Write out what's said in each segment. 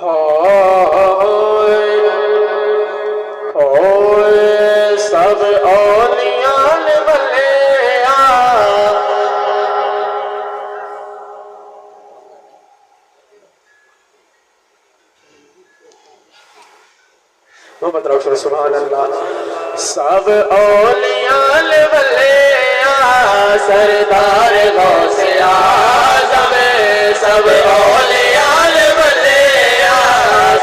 سب اولیاء بلیا محمد رسول سبحان اللہ سب اولیاء بلیا سردار غوث اعظم سب اولیاء بلیا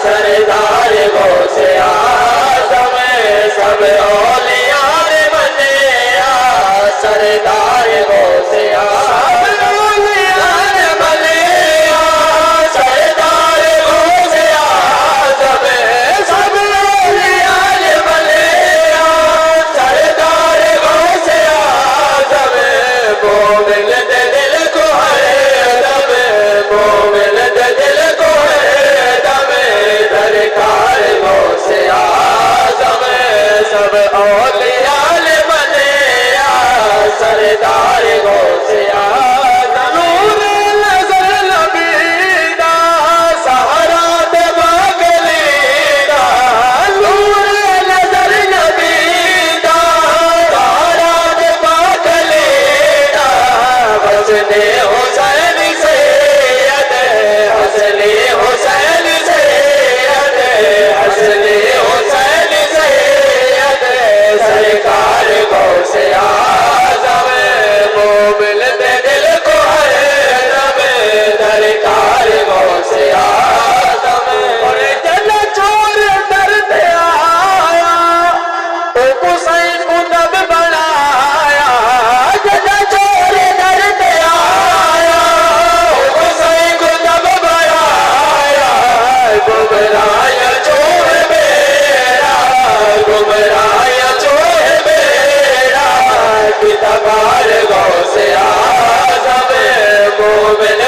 سردار غوث اعظم سب اولیاء بلیا سردار غوث اعظم سردار غوث اعظم نور نظر نبی دا سہارا دے باغلی دا نور نظر نبی دا سہارا دے باغلی دا حسن حسین سید حسن حسین سید حسن حسین سید سرکار غوث اعظم مومن دے دل کو ہے رب درکار غوث اعظم اور جل چور درد آیا تو حسین کو نب بنایا جل چور درد آیا حسین کو نب بنایا گمراہ چور میرا گمراہ چور میرا کتابار غوث اعظم مومن